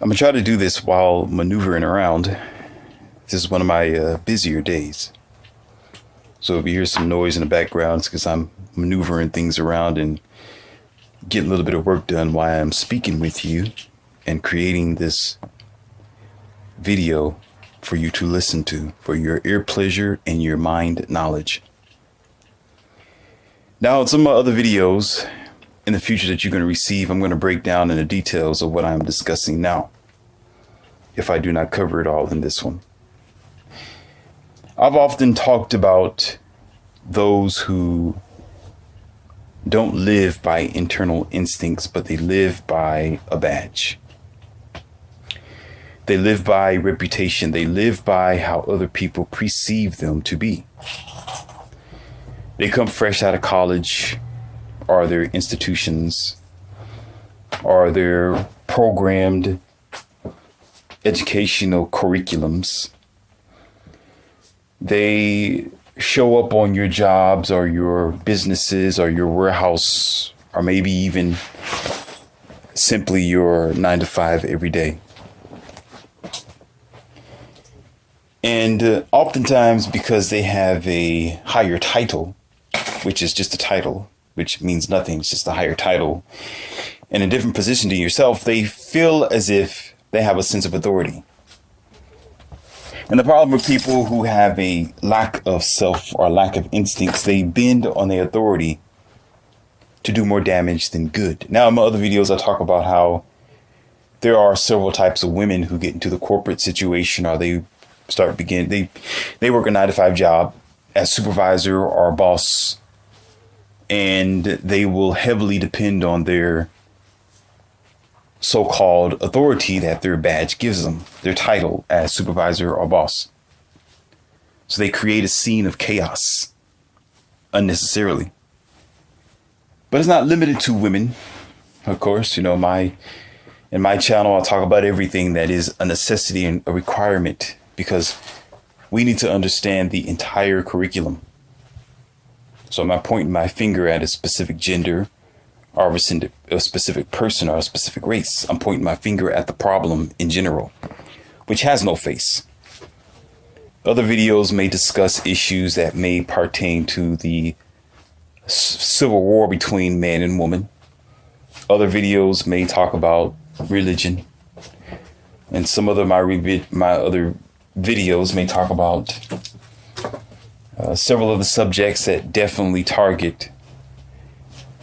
I'm gonna try to do this while maneuvering around. This is one of my busier days. So if you hear some noise in the background, it's because I'm maneuvering things around and getting a little bit of work done while I'm speaking with you and creating this video for you to listen to, for your ear pleasure and your mind knowledge. Now, in some of my other videos in the future that you're going to receive, I'm going to break down in the details of what I'm discussing now, if I do not cover it all in this one. I've often talked about those who don't live by internal instincts, but they live by a badge. They live by reputation. They live by how other people perceive them to be. They come fresh out of college, or their institutions, or their programmed educational curriculums. They show up on your jobs or your businesses or your warehouse, or maybe even simply your 9-to-5 every day. And oftentimes, because they have a higher title, which is just a title, which means nothing, it's just a higher title, and a different position to yourself, they feel as if they have a sense of authority. And the problem with people who have a lack of self or lack of instincts, they bend on their authority to do more damage than good. Now, in my other videos, I talk about how there are several types of women who get into the corporate situation, or they work a 9-to-5 job as supervisor or boss, and they will heavily depend on their so-called authority that their badge gives them, their title as supervisor or boss. So they create a scene of chaos unnecessarily. But it's not limited to women. Of course, in my channel, I'll talk about everything that is a necessity and a requirement, because we need to understand the entire curriculum. So I'm not pointing my finger at a specific gender or a specific person or a specific race. I'm pointing my finger at the problem in general, which has no face. Other videos may discuss issues that may pertain to the civil war between man and woman. Other videos may talk about religion. And some of my other videos may talk about several of the subjects that definitely target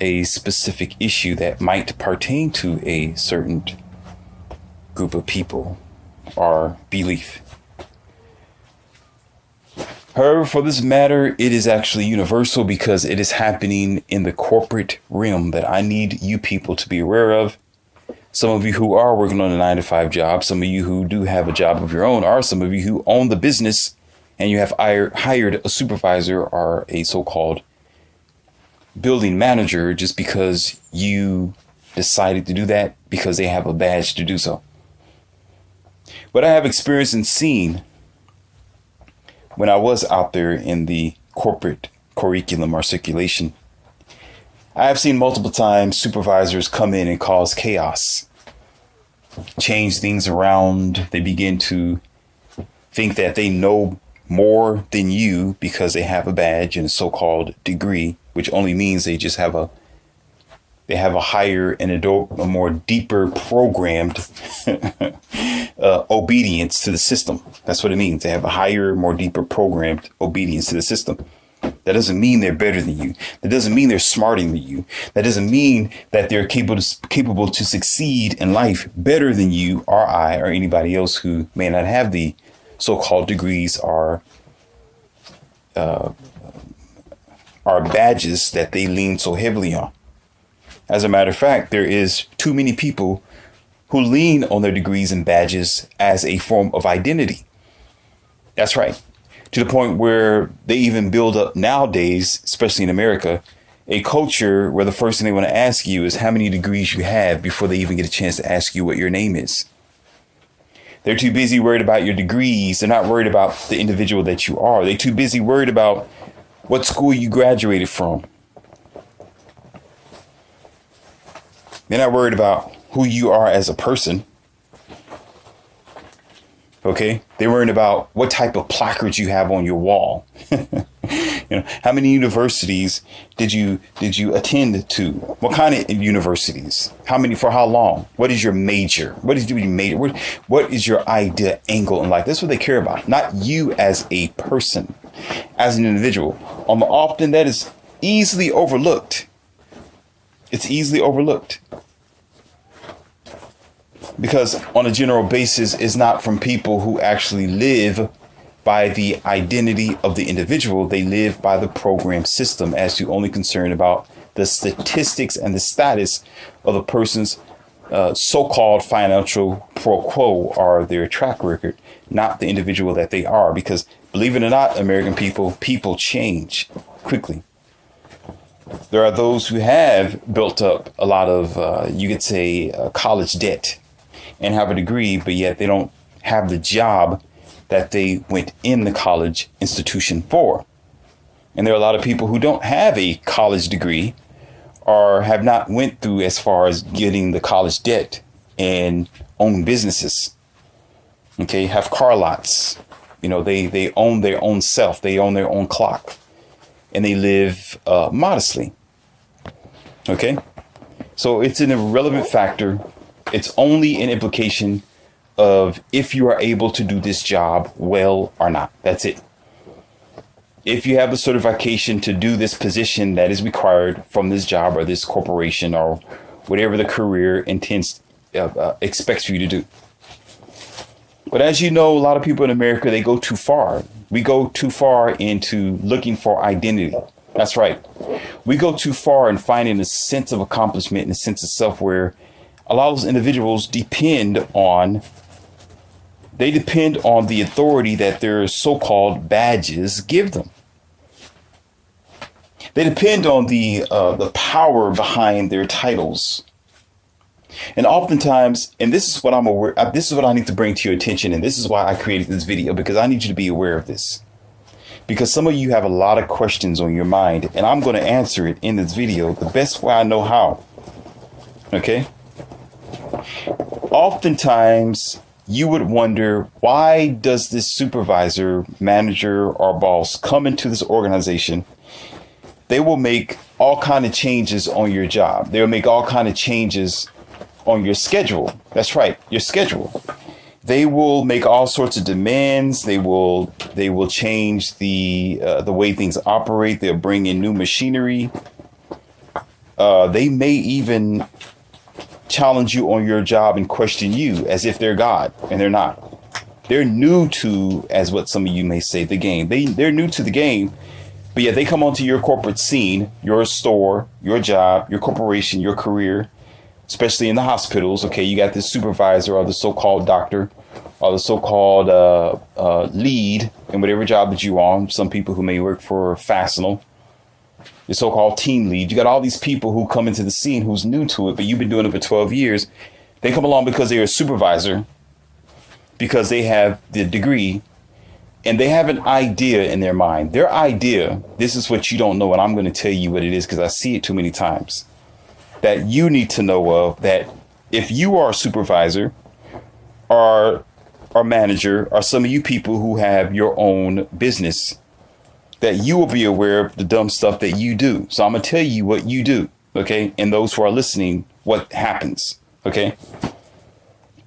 a specific issue that might pertain to a certain group of people or belief. However, for this matter, it is actually universal, because it is happening in the corporate realm that I need you people to be aware of. Some of you who are working on a 9-to-5 job, some of you who do have a job of your own, or some of you who own the business and you have hired a supervisor or a so-called building manager just because you decided to do that because they have a badge to do so. What I have experienced and seen when I was out there in the corporate curriculum or circulation, I have seen multiple times supervisors come in and cause chaos, change things around. They begin to think that they know more than you because they have a badge and a so-called degree, which only means they just have a higher and a more deeper programmed obedience to the system. That's what it means. They have a higher, more deeper programmed obedience to the system. That doesn't mean they're better than you. That doesn't mean they're smarter than you. That doesn't mean that they're capable to succeed in life better than you or I or anybody else who may not have the so-called degrees or badges that they lean so heavily on. As a matter of fact, there is too many people who lean on their degrees and badges as a form of identity. That's right. To the point where they even build up nowadays, especially in America, a culture where the first thing they want to ask you is how many degrees you have before they even get a chance to ask you what your name is. They're too busy worried about your degrees. They're not worried about the individual that you are. They're too busy worried about what school you graduated from. They're not worried about who you are as a person. Okay, they're worrying about what type of placards you have on your wall. How many universities did you attend to? What kind of universities? How many? For how long? What is your major? What is your major? What is your idea angle in life? That's what they care about, not you as a person, as an individual. Often that is easily overlooked. It's easily overlooked. Because on a general basis, it's not from people who actually live by the identity of the individual. They live by the program system as to only concerned about the statistics and the status of the person's so-called financial pro quo or their track record, not the individual that they are. Because believe it or not, American people change quickly. There are those who have built up a lot of, you could say, college debt and have a degree, but yet they don't have the job that they went in the college institution for. And there are a lot of people who don't have a college degree or have not went through as far as getting the college debt and own businesses. Okay, have car lots. They own their own self. They own their own clock. And they live modestly. Okay, so it's an irrelevant factor. It's only an implication of if you are able to do this job well or not. That's it. If you have the certification to do this position that is required from this job or this corporation or whatever the career expects for you to do. But as you know, a lot of people in America, they go too far. We go too far into looking for identity. That's right. We go too far in finding a sense of accomplishment and a sense of self where a lot of those individuals depend on the authority that their so-called badges give them. They depend on the power behind their titles. And oftentimes, and this is what I'm aware, this is what I need to bring to your attention, and this is why I created this video, because I need you to be aware of this. Because some of you have a lot of questions on your mind, and I'm going to answer it in this video the best way I know how. Okay? Oftentimes, you would wonder, why does this supervisor, manager, or boss come into this organization? They will make all kind of changes on your job. They'll make all kind of changes on your schedule. That's right, your schedule. They will make all sorts of demands. They will change the way things operate. They'll bring in new machinery. They may even challenge you on your job and question you as if they're God, and they're not. They're new to, as what some of you may say, the game. They're new to the game, but yet they come onto your corporate scene, your store, your job, your corporation, your career, especially in the hospitals. Okay, you got this supervisor or the so-called doctor or the so-called lead in whatever job that you're on. Some people who may work for Fastenal, the so-called team lead. You got all these people who come into the scene who's new to it, but you've been doing it for 12 years. They come along because they're a supervisor, because they have the degree, and they have an idea in their mind. Their idea, this is what you don't know, and I'm going to tell you what it is because I see it too many times, that you need to know of, that if you are a supervisor or manager, or some of you people who have your own business, that you will be aware of the dumb stuff that you do. So I'm going to tell you what you do, okay? And those who are listening, what happens, okay?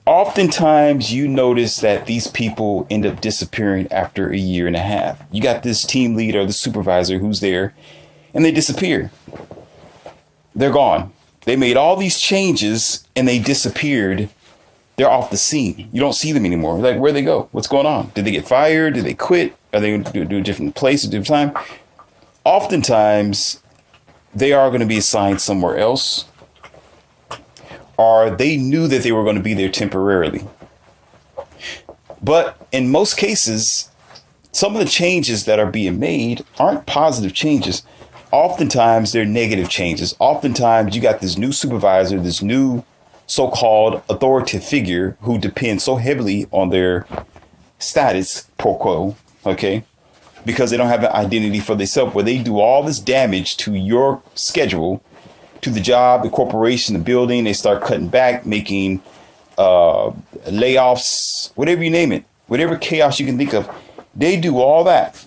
Oftentimes you notice that these people end up disappearing after a year and a half. You got this team lead or the supervisor who's there, and they disappear. They're gone. They made all these changes and they disappeared. They're off the scene. You don't see them anymore. Like, where'd they go? What's going on? Did they get fired? Did they quit? Are they going to do a different place, a different time? Oftentimes, they are going to be assigned somewhere else, or they knew that they were going to be there temporarily. But in most cases, some of the changes that are being made aren't positive changes. Oftentimes, they're negative changes. Oftentimes, you got this new supervisor, this new so-called authoritative figure who depends so heavily on their status quo, okay, because they don't have an identity for themselves, where they do all this damage to your schedule, to the job, the corporation, the building. They start cutting back, making layoffs, whatever you name it. whatever chaos you can think of. They do all that.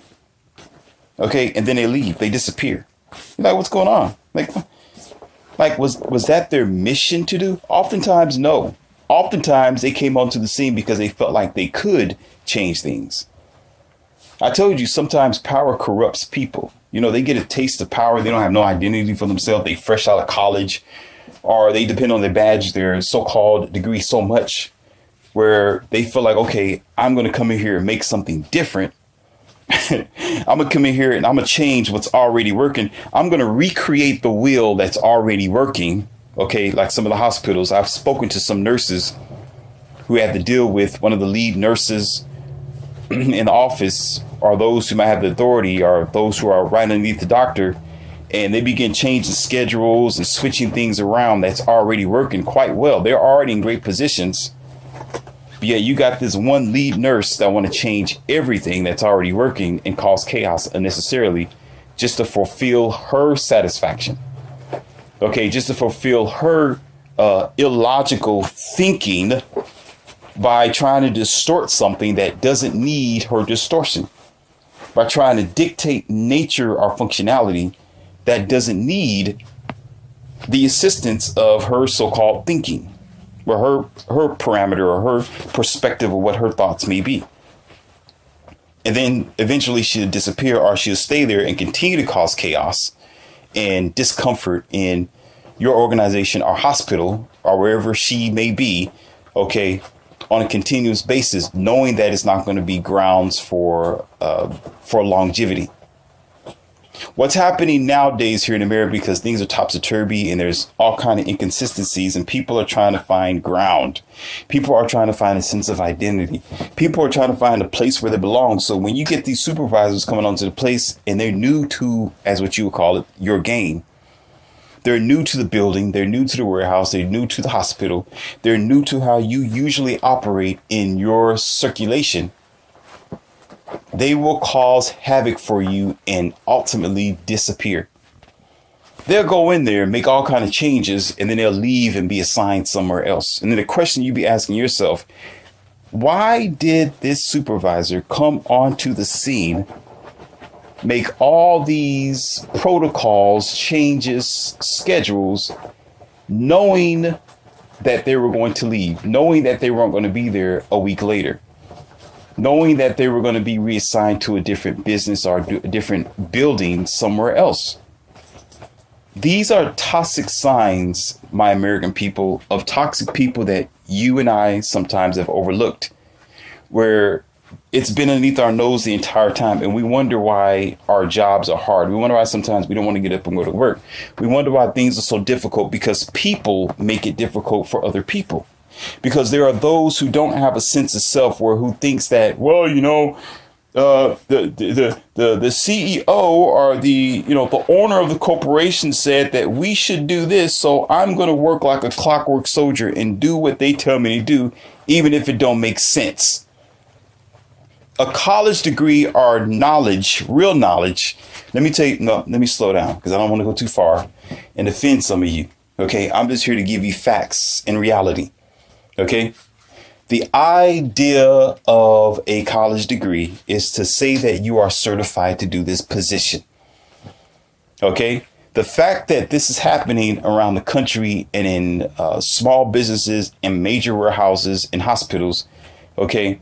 Okay. And then they leave. They disappear. You're like, what's going on? Like was that their mission to do? Oftentimes, no. Oftentimes they came onto the scene because they felt like they could change things. I told you sometimes power corrupts people. You know, they get a taste of power. They don't have no identity for themselves. They fresh out of college, or they depend on their badge, their so-called degree so much where they feel like, okay, I'm going to come in here and make something different. I'm going to come in here and I'm going to change what's already working. I'm going to recreate the wheel that's already working. Okay, like some of the hospitals. I've spoken to some nurses who had to deal with one of the lead nurses in the office, or those who might have the authority, or those who are right underneath the doctor, and they begin changing schedules and switching things around that's already working quite well. They're already in great positions. But yeah, you got this one lead nurse that want to change everything that's already working and cause chaos unnecessarily just to fulfill her satisfaction. Okay, just to fulfill her illogical thinking by trying to distort something that doesn't need her distortion, by trying to dictate nature or functionality that doesn't need the assistance of her so-called thinking, or her parameter or her perspective of what her thoughts may be. And then eventually she'll disappear, or she'll stay there and continue to cause chaos and discomfort in your organization or hospital or wherever she may be, okay, on a continuous basis, knowing that it's not going to be grounds for longevity. What's happening nowadays here in America, because things are topsy-turvy and there's all kind of inconsistencies, and people are trying to find ground. People are trying to find a sense of identity. People are trying to find a place where they belong. So when you get these supervisors coming onto the place and they're new to, as what you would call it, your game, they're new to the building, they're new to the warehouse, they're new to the hospital, they're new to how you usually operate in your circulation, they will cause havoc for you and ultimately disappear. They'll go in there, make all kind of changes, and then they'll leave and be assigned somewhere else. And then the question you be asking yourself, why did this supervisor come onto the scene, make all these protocols, changes, schedules, knowing that they were going to leave, knowing that they weren't going to be there a week later, knowing that they were going to be reassigned to a different business or a different building somewhere else? These are toxic signs, my American people, of toxic people that you and I sometimes have overlooked, where it's been underneath our nose the entire time, and we wonder why our jobs are hard. We wonder why sometimes we don't want to get up and go to work. We wonder why things are so difficult, because people make it difficult for other people. Because there are those who don't have a sense of self, or who thinks that, well, you know, the CEO or the owner of the corporation said that we should do this, so I'm going to work like a clockwork soldier and do what they tell me to do, even if it don't make sense. A college degree or knowledge, real knowledge. Let me slow down, because I don't want to go too far and offend some of you. Okay, I'm just here to give you facts and reality. Okay, the idea of a college degree is to say that you are certified to do this position. Okay, the fact that this is happening around the country and in small businesses and major warehouses and hospitals, okay,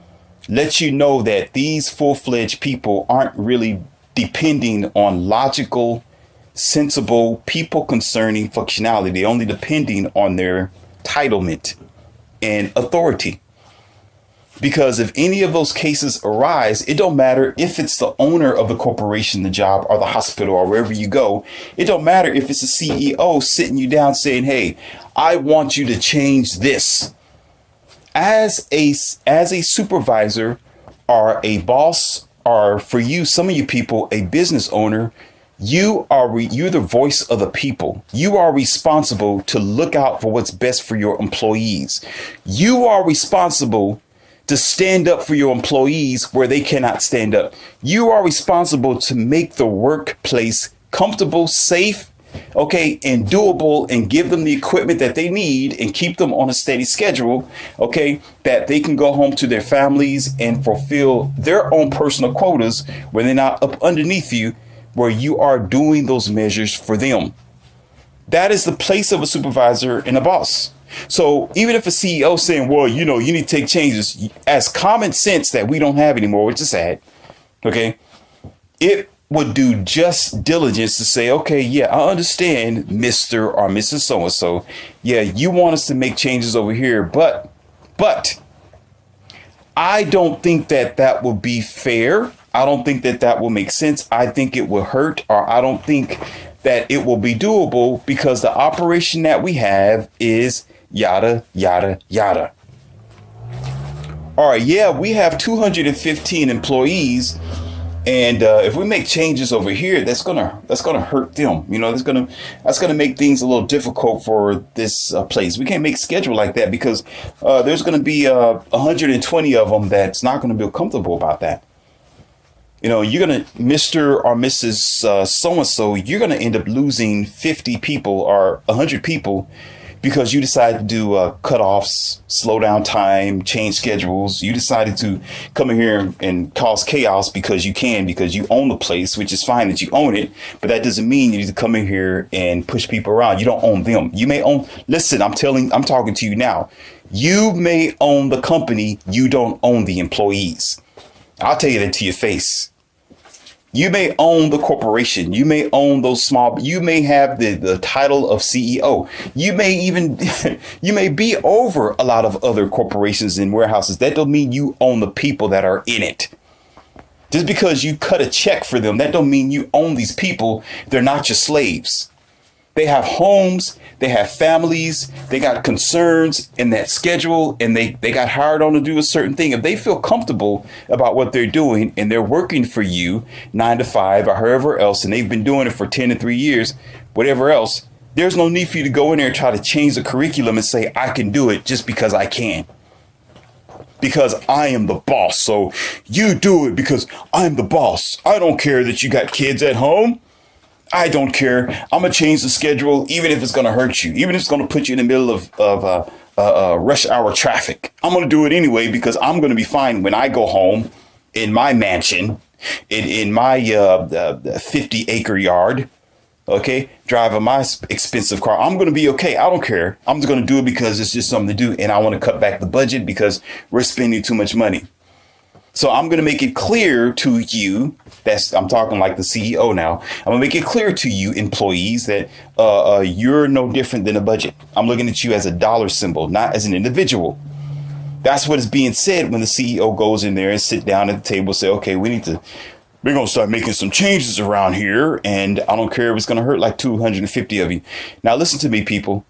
lets you know that these full-fledged people aren't really depending on logical, sensible, people concerning functionality. They're only depending on their entitlement and authority. Because if any of those cases arise, it don't matter if it's the owner of the corporation, the job, or the hospital, or wherever you go. It don't matter if it's a CEO sitting you down saying, hey, I want you to change this. As a supervisor or a boss, or for you, some of you people, a business owner, you're the voice of the people. You are responsible to look out for what's best for your employees. You are responsible to stand up for your employees where they cannot stand up. You are responsible to make the workplace comfortable, safe, okay, and doable, and give them the equipment that they need and keep them on a steady schedule, okay, that they can go home to their families and fulfill their own personal quotas where they're not up underneath you, where you are doing those measures for them. That is the place of a supervisor and a boss. So even if a CEO is saying, well, you need to take changes, as common sense that we don't have anymore, which is sad, okay, it would do just diligence to say, okay, yeah, I understand, Mr. or Mrs. So-and-so. Yeah, you want us to make changes over here, but I don't think that will be fair. I don't think that will make sense. I think it will hurt, or I don't think that it will be doable because the operation that we have is yada, yada, yada. All right, yeah, we have 215 employees. And if we make changes over here, that's gonna hurt them. That's gonna make things a little difficult for this place. We can't make schedule like that because there's gonna be 120 of them that's not gonna feel comfortable about that. You're gonna Mr. or Mrs. So-and-so. You're gonna end up losing 50 people or 100 people because you decided to do cutoffs, slow down time, change schedules. You decided to come in here and cause chaos because you own the place, which is fine that you own it. But that doesn't mean you need to come in here and push people around. You don't own them. You may own. Listen, I'm talking to you now. You may own the company. You don't own the employees. I'll tell you that to your face. You may own the corporation. You may own those you may have the title of CEO. You may be over a lot of other corporations and warehouses. That don't mean you own the people that are in it. Just because you cut a check for them, that don't mean you own these people. They're not your slaves. They have homes, they have families, they got concerns in that schedule, and they got hired on to do a certain thing. If they feel comfortable about what they're doing and they're working for you 9 to 5 or however else, and they've been doing it for 10 to 3 years, whatever else, there's no need for you to go in there and try to change the curriculum and say, I can do it just because I can. Because I am the boss. So you do it because I'm the boss. I don't care that you got kids at home. I don't care. I'm going to change the schedule, even if it's going to hurt you, even if it's going to put you in the middle of rush hour traffic. I'm going to do it anyway because I'm going to be fine when I go home in my mansion, in my 50-acre yard, okay, driving my expensive car. I'm going to be okay. I don't care. I'm just going to do it because it's just something to do. And I want to cut back the budget because we're spending too much money. So I'm going to make it clear to you, I'm talking like the CEO now. I'm going to make it clear to you employees that you're no different than a budget. I'm looking at you as a dollar symbol, not as an individual. That's what is being said when the CEO goes in there and sit down at the table and say, okay, we're going to start making some changes around here. And I don't care if it's going to hurt like 250 of you. Now, listen to me, people.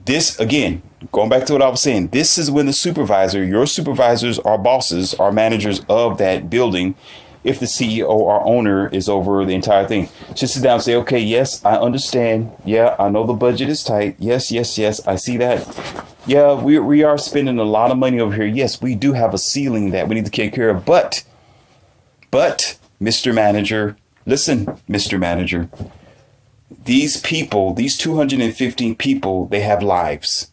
This, again, going back to what I was saying, this is when your supervisors are bosses, are managers of that building. If the CEO or owner is over the entire thing, just sit down and say, okay, yes, I understand. Yeah, I know the budget is tight. Yes, I see that. Yeah, we are spending a lot of money over here. Yes, we do have a ceiling that we need to take care of. But, Mr. Manager, listen, Mr. Manager. These people, these 215 people, they have lives.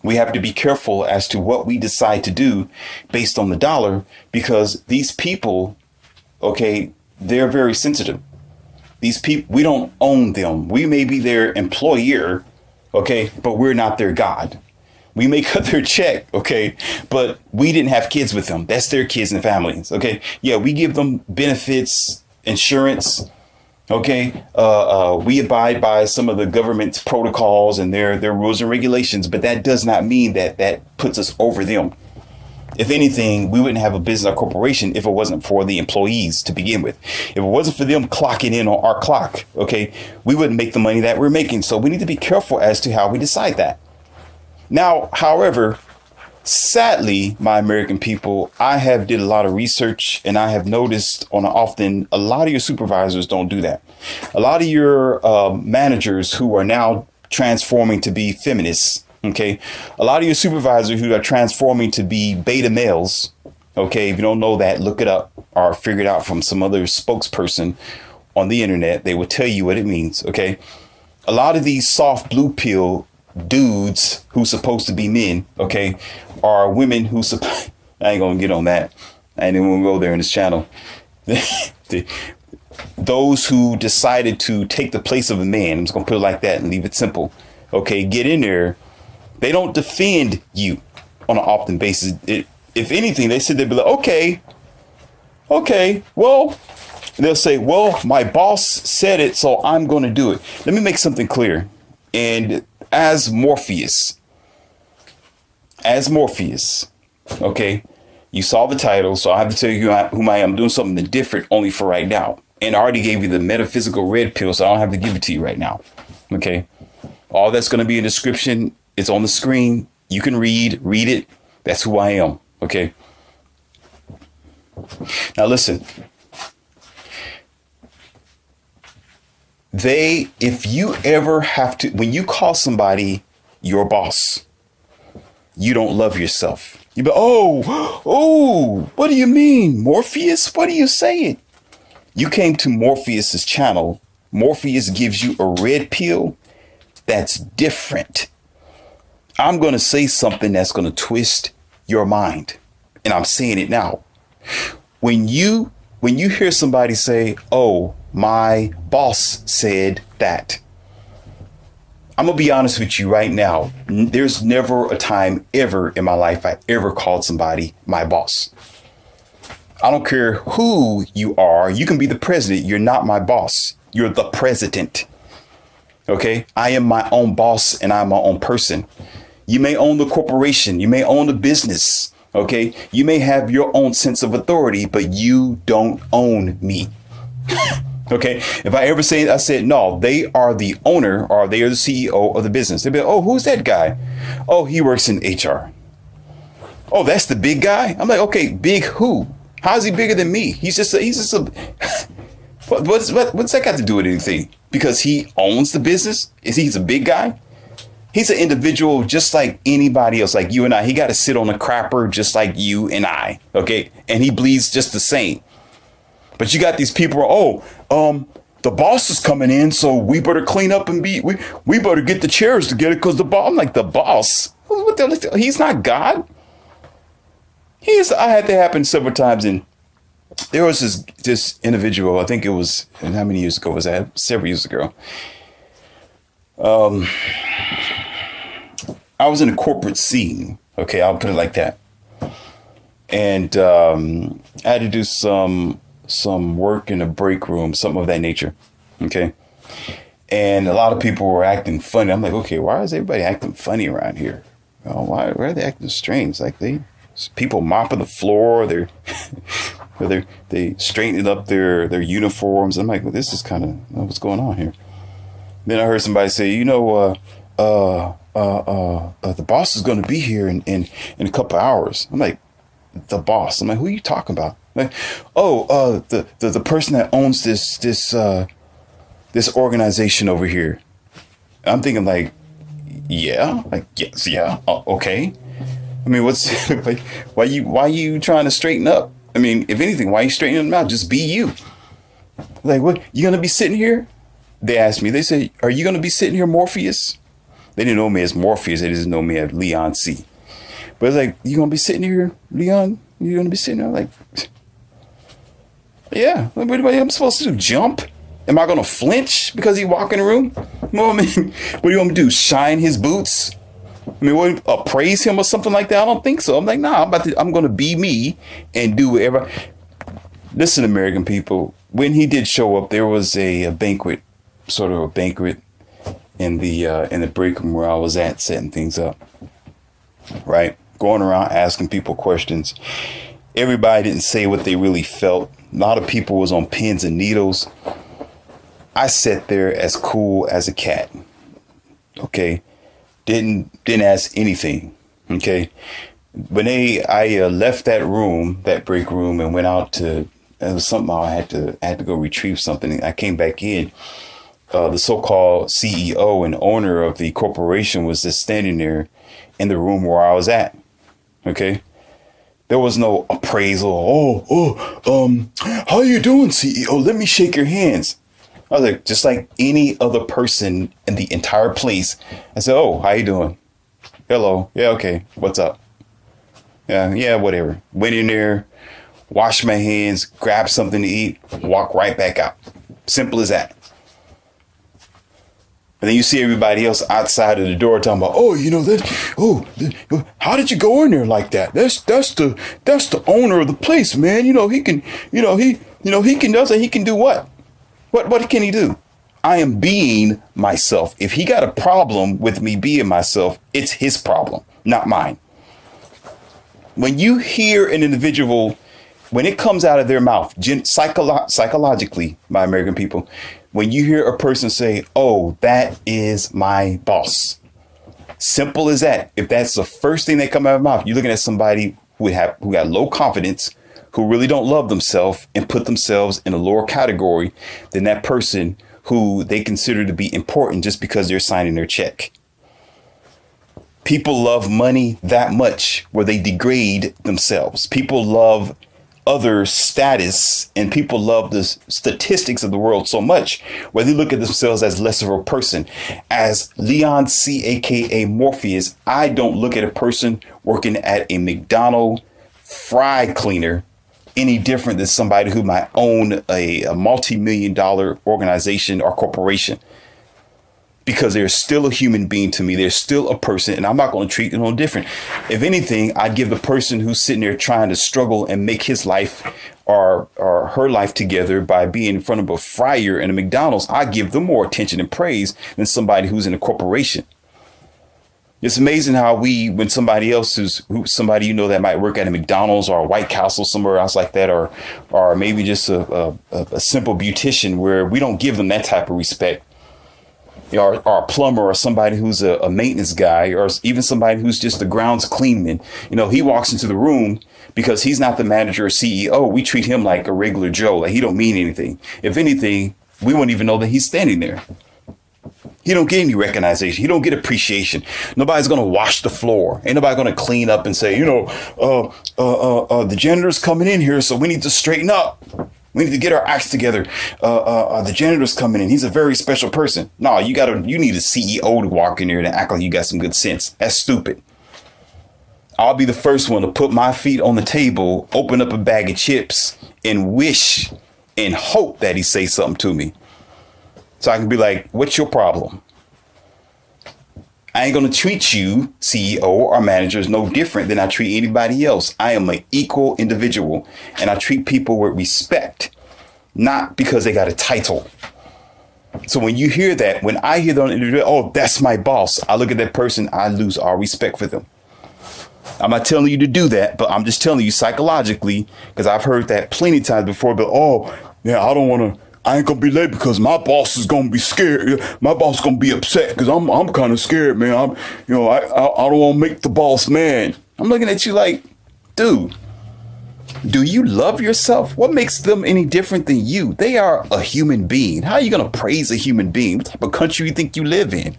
We have to be careful as to what we decide to do based on the dollar, because these people, okay, they're very sensitive. These people, we don't own them. We may be their employer, okay, but we're not their God. We may cut their check, okay, but we didn't have kids with them. That's their kids and families, okay? Yeah, we give them benefits, insurance. Okay, we abide by some of the government's protocols and their rules and regulations, but that does not mean that puts us over them. If anything, we wouldn't have a business or corporation if it wasn't for the employees to begin with. If it wasn't for them clocking in on our clock, okay, we wouldn't make the money that we're making. So we need to be careful as to how we decide that. Now, however, sadly, my American people, I have did a lot of research, and I have noticed often a lot of your supervisors don't do that. A lot of your managers who are now transforming to be feminists, okay, a lot of your supervisors who are transforming to be beta males, okay, if you don't know that, look it up or figure it out from some other spokesperson on the internet. They will tell you what it means. Okay. A lot of these soft blue pill dudes who's supposed to be men, okay, are women who I ain't gonna get on that. I ain't even gonna go there in this channel. Those who decided to take the place of a man, I'm just gonna put it like that and leave it simple. Okay, get in there. They don't defend you on an often basis. If anything, they sit there and be like, okay, well, they'll say, well, my boss said it, so I'm going to do it. Let me make something clear. And as Morpheus, okay, you saw the title, so I have to tell you whom I am. I'm doing something different only for right now. And I already gave you the metaphysical red pill, so I don't have to give it to you right now. Okay, all that's going to be in the description. It's on the screen. You can read it. That's who I am. Okay. Now listen. If you ever have to, when you call somebody your boss, you don't love yourself. You be, oh, what do you mean, Morpheus? What are you saying? You came to Morpheus's channel. Morpheus gives you a red pill that's different. I'm going to say something that's going to twist your mind. And I'm saying it now. When you hear somebody say, oh, my boss said that, I'm going to be honest with you right now. There's never a time ever in my life I ever called somebody my boss. I don't care who you are. You can be the president. You're not my boss. You're the president. Okay? I am my own boss and I'm my own person. You may own the corporation. You may own the business. Okay? You may have your own sense of authority, but you don't own me. Okay? If I ever say, I said, no, they are the owner or they are the CEO of the business. They'll be like, oh, who's that guy? Oh, he works in HR. Oh, that's the big guy? I'm like, okay, big who? How's he bigger than me? He's just a what's that got to do with anything? Because he owns the business? He's a big guy? He's an individual just like anybody else, like you and I. He got to sit on a crapper just like you and I. Okay. And he bleeds just the same. But you got these people, the boss is coming in, so we better clean up and we better get the chairs together because the boss. I'm like, the boss? What the, he's not God. I had that happen several times. And there was this individual, I think it was, and how many years ago was that? Several years ago. I was in a corporate scene. Okay, I'll put it like that. And I had to do some work in a break room, something of that nature. Okay. And a lot of people were acting funny. I'm like, okay, why is everybody acting funny around here? Why are they acting strange? Like people mopping the floor, they straightening up their uniforms. I'm like, well, this is kind of what's going on here. Then I heard somebody say, the boss is going to be here in a couple hours. I'm like, the boss? I'm like, who are you talking about? Like, the person that owns this organization over here. I'm thinking like, yeah, like, yes, yeah, okay. I mean, what's like, why you trying to straighten up? I mean, if anything, why are you straightening them out? Just be you. Like, what, you gonna be sitting here? They asked me, they said, are you gonna be sitting here, Morpheus? They didn't know me as Morpheus, they just know me as Leon C. But it's like, you gonna be sitting here, Leon? You gonna be sitting there? Like, yeah, what am I supposed to do? Jump? Am I gonna flinch because he walk in the room? You know what I mean? What do you want me to do? Shine his boots? I mean, praise him or something like that? I don't think so. I'm like, nah, I'm going to be me and do whatever. Listen, American people, when he did show up, there was a banquet in the break room where I was at, setting things up, right? Going around asking people questions. Everybody didn't say what they really felt. A lot of people was on pins and needles. I sat there as cool as a cat. Okay. Didn't ask anything. Okay. When I left that room, that break room, and went out to, it was something I had to go retrieve something. I came back in. The so-called CEO and owner of the corporation was just standing there in the room where I was at. Okay. There was no appraisal. How you doing, CEO? Let me shake your hands. I was like, just like any other person in the entire place. I said, oh, how you doing? Hello. Yeah, okay. What's up? Yeah, whatever. Went in there, washed my hands, grabbed something to eat, walk right back out. Simple as that. And then you see everybody else outside of the door talking about, oh, how did you go in there like that? That's the owner of the place, man. He can do what? What can he do? I am being myself. If he got a problem with me being myself, it's his problem, not mine. When you hear an individual, when it comes out of their mouth, psychologically, my American people, when you hear a person say, oh, that is my boss. Simple as that. If that's the first thing that comes out of their mouth, you're looking at somebody who got low confidence, who really don't love themselves and put themselves in a lower category than that person who they consider to be important just because they're signing their check. People love money that much where they degrade themselves. People love other status, and people love the statistics of the world so much where they look at themselves as less of a person. As Leon C, aka Morpheus, I don't look at a person working at a McDonald's fry cleaner any different than somebody who might own a multi-million-dollar organization or corporation. Because they're still a human being to me. They're still a person, and I'm not going to treat them no different. If anything, I'd give the person who's sitting there trying to struggle and make his life or her life together by being in front of a fryer in a McDonald's, I give them more attention and praise than somebody who's in a corporation. It's amazing how when somebody else somebody that might work at a McDonald's or a White Castle somewhere else like that, or maybe just a simple beautician, where we don't give them that type of respect. Or a plumber, or somebody who's a maintenance guy, or even somebody who's just the grounds cleanman. He walks into the room because he's not the manager or CEO. We treat him like a regular Joe, like he don't mean anything. If anything, we won't even know that he's standing there. He don't get any recognition. He don't get appreciation. Nobody's going to wash the floor. Ain't nobody going to clean up and say, the janitor's coming in here, so we need to straighten up. We need to get our acts together. The janitor's coming in. He's a very special person. No, you need a CEO to walk in here and act like you got some good sense. That's stupid. I'll be the first one to put my feet on the table, open up a bag of chips, and wish and hope that he say something to me. So I can be like, what's your problem? I ain't going to treat you, CEO or managers, no different than I treat anybody else. I am an equal individual, and I treat people with respect, not because they got a title. So when you hear that, when I hear that individual, oh, that's my boss, I look at that person, I lose all respect for them. I'm not telling you to do that, but I'm just telling you psychologically, because I've heard that plenty of times before, but I ain't gonna be late because my boss is gonna be scared. My boss is gonna be upset because I'm kind of scared, man. I don't want to make the boss mad. I'm looking at you like, dude, do you love yourself? What makes them any different than you? They are a human being. How are you gonna praise a human being? What type of country you think you live in?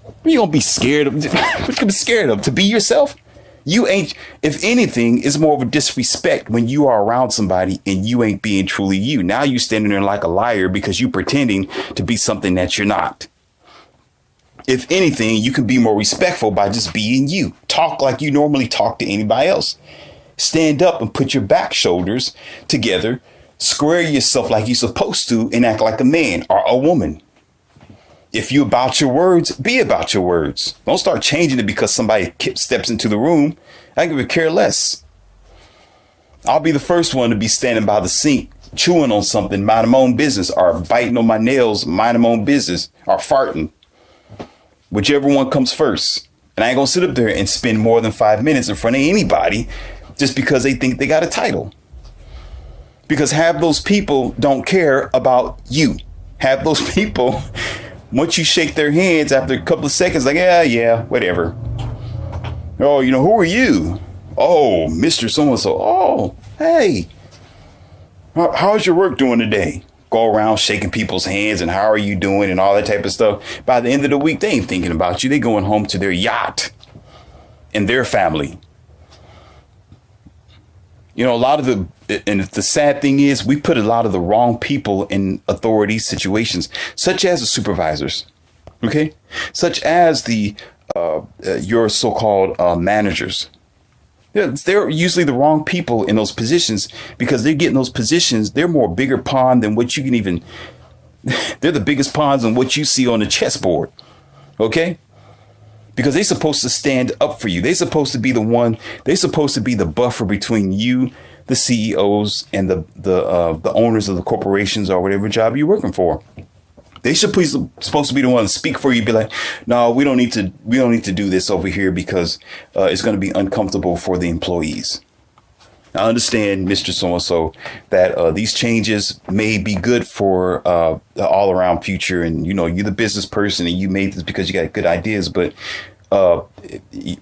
What are you gonna be scared of? What you gonna be scared of? To be yourself? You ain't, if anything, it's more of a disrespect when you are around somebody and you ain't being truly you. Now you standing there like a liar because you pretending to be something that you're not. If anything, you can be more respectful by just being you. Talk like you normally talk to anybody else. Stand up and put your back shoulders together. Square yourself like you're supposed to and act like a man or a woman. If you about your words, be about your words. Don't start changing it because somebody steps into the room. I could care less. I'll be the first one to be standing by the sink, chewing on something, minding my own business, or biting on my nails, minding my own business, or farting. Whichever one comes first. And I ain't gonna sit up there and spend more than 5 minutes in front of anybody just because they think they got a title. Because half those people don't care about you. Half those people, once you shake their hands after a couple of seconds, like, yeah, whatever. Oh, who are you? Oh, Mr. So-and-so. Oh, hey, how's your work doing today? Go around shaking people's hands and how are you doing and all that type of stuff. By the end of the week, they ain't thinking about you. They going home to their yacht and their family. You know, a lot of and the sad thing is we put a lot of the wrong people in authority situations, such as the supervisors, okay, such as your so-called managers. Yeah, they're usually the wrong people in those positions because they're getting those positions. They're more bigger pawn than what you can even. They're the biggest pawns than what you see on the chessboard. OK, because they're supposed to stand up for you. They're supposed to be the one. They're supposed to be the buffer between you, the CEOs, and the owners of the corporations or whatever job you're working for. They should be supposed to be the one to speak for you. Be like, no, we don't need to do this over here because it's going to be uncomfortable for the employees. I understand, Mr. So-and-so, that these changes may be good for the all around future. And, you know, you're the business person and you made this because you got good ideas. But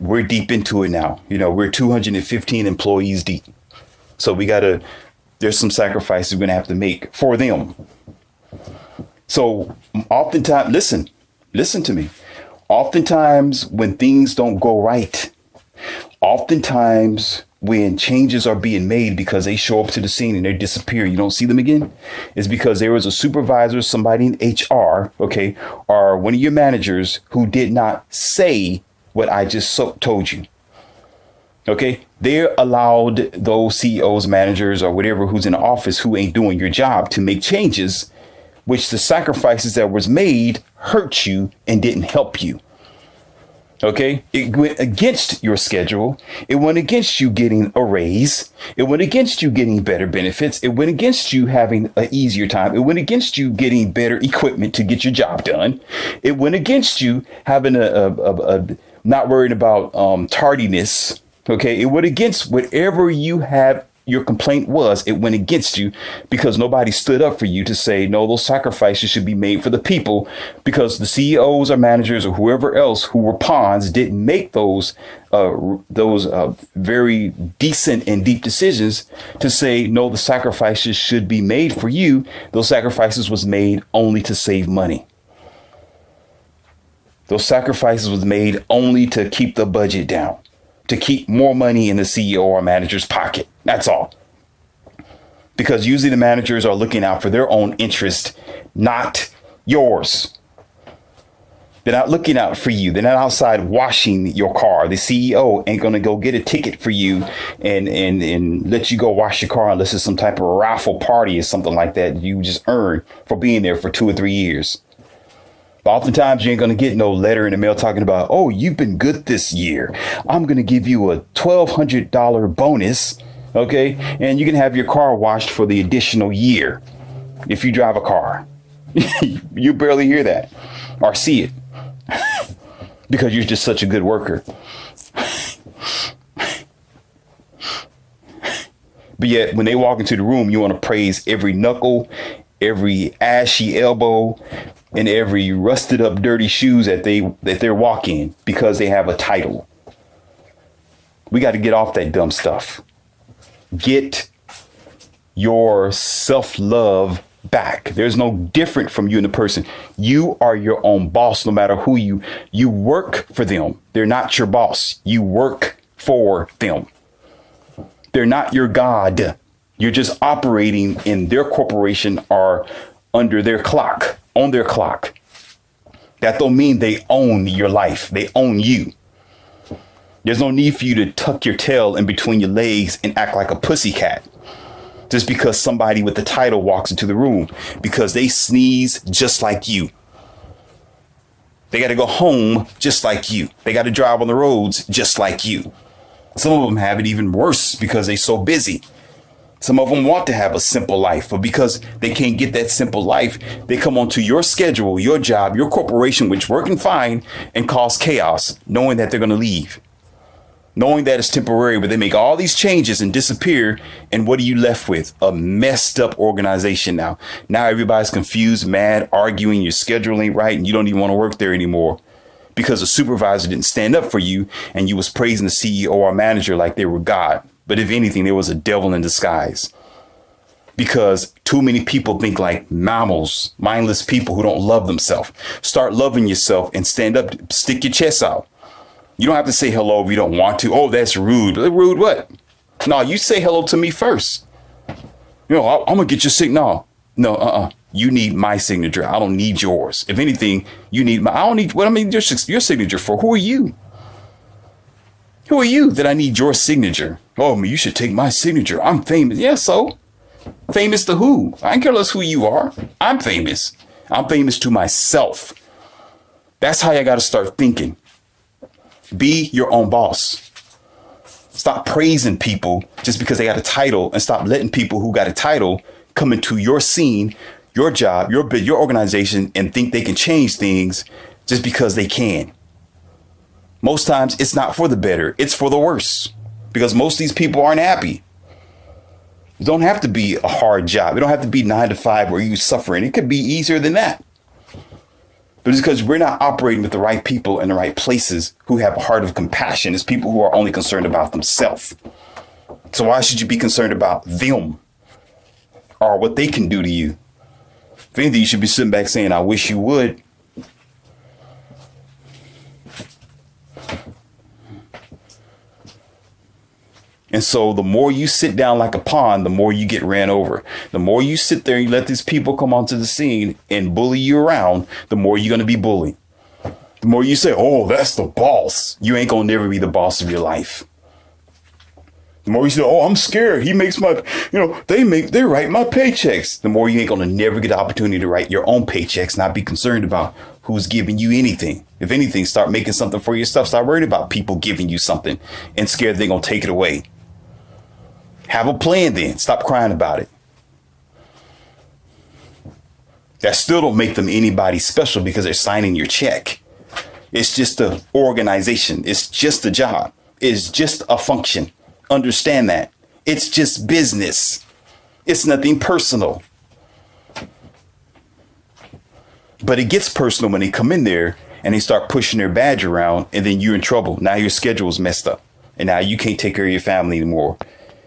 we're deep into it now. You know, we're 215 employees deep. So there's some sacrifices we're going to have to make for them. So oftentimes, listen to me. Oftentimes when things don't go right, oftentimes when changes are being made because they show up to the scene and they disappear, you don't see them again, is because there was a supervisor, somebody in HR, okay, or one of your managers who did not say what I just told you. OK, they're allowed those CEOs, managers or whatever who's in the office who ain't doing your job to make changes, which the sacrifices that was made hurt you and didn't help you. OK, it went against your schedule. It went against you getting a raise. It went against you getting better benefits. It went against you having an easier time. It went against you getting better equipment to get your job done. It went against you having a not worried about tardiness. OK, it went against whatever you have. Your complaint was it went against you because nobody stood up for you to say, no, those sacrifices should be made for the people, because the CEOs or managers or whoever else who were pawns didn't make those very decent and deep decisions to say, no, the sacrifices should be made for you. Those sacrifices was made only to save money. Those sacrifices was made only to keep the budget down, to keep more money in the CEO or manager's pocket. That's all. Because usually the managers are looking out for their own interest, not yours. They're not looking out for you. They're not outside washing your car. The CEO ain't going to go get a ticket for you and let you go wash your car unless it's some type of raffle party or something like that you just earned for being there for 2 or 3 years. But oftentimes you ain't going to get no letter in the mail talking about, oh, you've been good this year. I'm going to give you a $1,200 bonus. OK, and you can have your car washed for the additional year if you drive a car. You barely hear that or see it because you're just such a good worker. But yet when they walk into the room, you want to praise every knuckle, every ashy elbow, and every rusted up dirty shoes that they're walking because they have a title. We got to get off that dumb stuff. Get your self-love back. There's no different from you and the person. You are your own boss, no matter who you work for them. They're not your boss. You work for them. They're not your God. You're just operating in their corporation or under their clock, on their clock. That don't mean they own your life. They own you. There's no need for you to tuck your tail in between your legs and act like a pussycat just because somebody with the title walks into the room, because they sneeze just like you. They got to go home just like you. They got to drive on the roads just like you. Some of them have it even worse because they're so busy. Some of them want to have a simple life, but because they can't get that simple life, they come onto your schedule, your job, your corporation, which working fine, and cause chaos, knowing that they're going to leave. Knowing that it's temporary, but they make all these changes and disappear. And what are you left with? A messed up organization now. Now everybody's confused, mad, arguing, your schedule ain't right, and you don't even want to work there anymore because the supervisor didn't stand up for you and you was praising the CEO or manager like they were God. But if anything, there was a devil in disguise. Because too many people think like mammals, mindless people who don't love themselves. Start loving yourself and stand up, stick your chest out. You don't have to say hello if you don't want to. Oh, that's rude. Rude what? No, you say hello to me first. I'm going to get your signal. No, you need my signature. I don't need yours. If anything, you need I don't need, your signature for? Who are you? Who are you that I need your signature? Oh, you should take my signature. I'm famous. Yeah, so? Famous to who? I don't care less who you are. I'm famous. I'm famous to myself. That's how you got to start thinking. Be your own boss. Stop praising people just because they got a title, and stop letting people who got a title come into your scene, your job, your organization, and think they can change things just because they can. Most times it's not for the better. It's for the worse, because most of these people aren't happy. It don't have to be a hard job. It don't have to be 9 to 5 where you suffering. It could be easier than that. But it's because we're not operating with the right people in the right places who have a heart of compassion. It's people who are only concerned about themselves. So why should you be concerned about them or what they can do to you? If anything, you should be sitting back saying, I wish you would. And so the more you sit down like a pond, the more you get ran over. The more you sit there and you let these people come onto the scene and bully you around, the more you're going to be bullied. The more you say, oh, that's the boss. You ain't going to never be the boss of your life. The more you say, oh, I'm scared. He makes my, they write my paychecks. The more you ain't going to never get the opportunity to write your own paychecks, not be concerned about who's giving you anything. If anything, start making something for yourself. Stop worrying about people giving you something and scared they're going to take it away. Have a plan then. Stop crying about it. That still don't make them anybody special because they're signing your check. It's just an organization. It's just a job. It's just a function. Understand that. It's just business. It's nothing personal. But it gets personal when they come in there and they start pushing their badge around, and then you're in trouble. Now your schedule's messed up. And now you can't take care of your family anymore.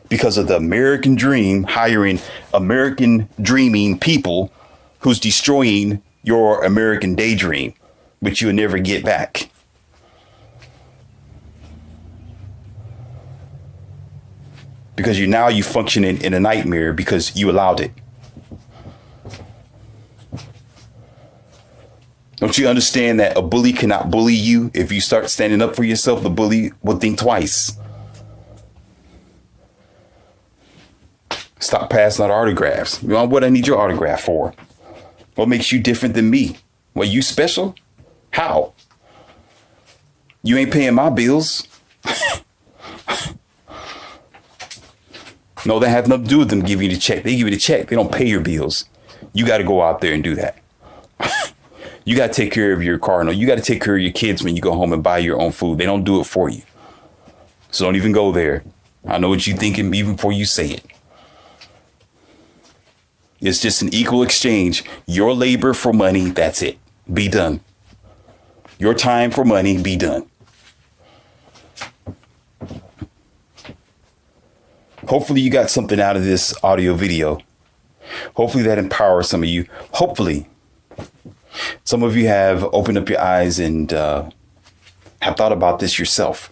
Because of the American dream, hiring American dreaming people who's destroying your American daydream, which you'll never get back. Because you functioning in a nightmare because you allowed it. Don't you understand that a bully cannot bully you? If you start standing up for yourself, the bully will think twice. Stop passing out autographs. What I need your autograph for? What makes you different than me? Well, you special? How? You ain't paying my bills. No, that has nothing to do with them giving you the check. They give you the check. They don't pay your bills. You got to go out there and do that. You got to take care of your car. No, you got to take care of your kids when you go home and buy your own food. They don't do it for you. So don't even go there. I know what you're thinking even before you say it. It's just an equal exchange. Your labor for money, that's it. Be done. Your time for money, be done. Hopefully you got something out of this audio video. Hopefully that empowers some of you. Hopefully some of you have opened up your eyes and have thought about this yourself.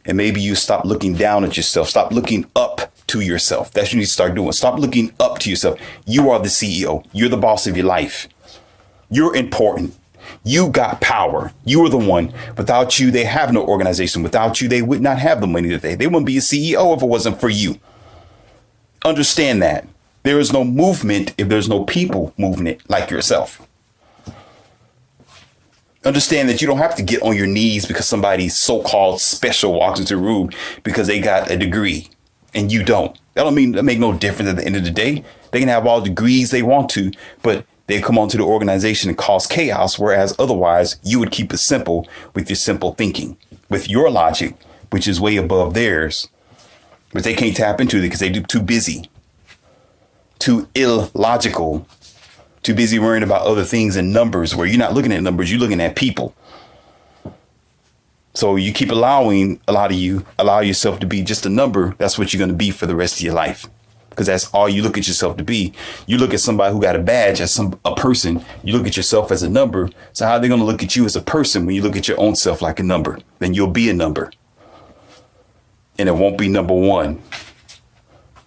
And maybe you stop looking down at yourself. Stop looking up to yourself. That's what you need to start doing. Stop looking up to yourself. You are the CEO. You're the boss of your life. You're important. You got power. You are the one. Without you, they have no organization. Without you, they would not have the money that they wouldn't be a CEO if it wasn't for you. Understand that. There is no movement if there's no people moving it like yourself. Understand that you don't have to get on your knees because somebody so-called special walks into a room because they got a degree and you don't. That make no difference at the end of the day. They can have all the degrees they want to, but they come onto the organization and cause chaos, whereas otherwise you would keep it simple with your simple thinking, with your logic, which is way above theirs. But they can't tap into it because they're too busy, too illogical, too busy worrying about other things and numbers, where you're not looking at numbers, you're looking at people. So you keep allow yourself to be just a number. That's what you're going to be for the rest of your life. Because that's all you look at yourself to be. You look at somebody who got a badge as a person. You look at yourself as a number. So how are they going to look at you as a person when you look at your own self like a number? Then you'll be a number. And it won't be number one.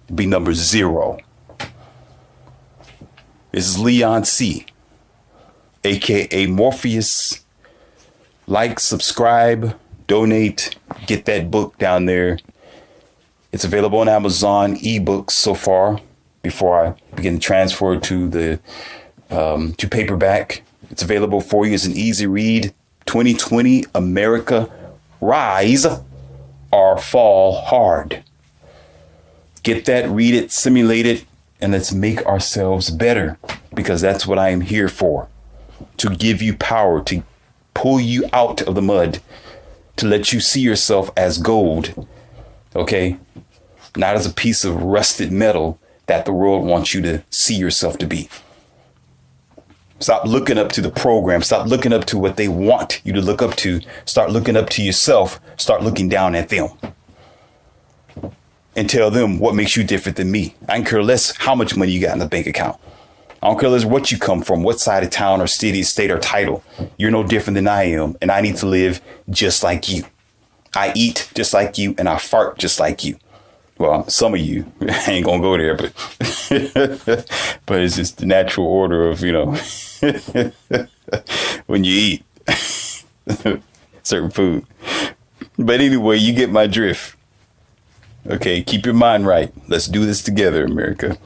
It'll be number 0. This is Leon C, aka Morpheus. Like, subscribe, donate, get that book down there. It's available on Amazon ebooks so far before I begin to transfer to the to paperback. It's available for you as an easy read. 2020 America, Rise or Fall Hard. Get that, read it, simulate it, and let's make ourselves better, because that's what I am here for. To give you power, to pull you out of the mud, to let you see yourself as gold. Okay? Not as a piece of rusted metal that the world wants you to see yourself to be. Stop looking up to the program. Stop looking up to what they want you to look up to. Start looking up to yourself. Start looking down at them. And tell them what makes you different than me. I don't care less how much money you got in the bank account. I don't care less what you come from, what side of town or city, state or title. You're no different than I am, and I need to live just like you. I eat just like you, and I fart just like you. Well, some of you, I ain't gonna go there, but but it's just the natural order of, when you eat certain food. But anyway, you get my drift. Okay, keep your mind right. Let's do this together, America.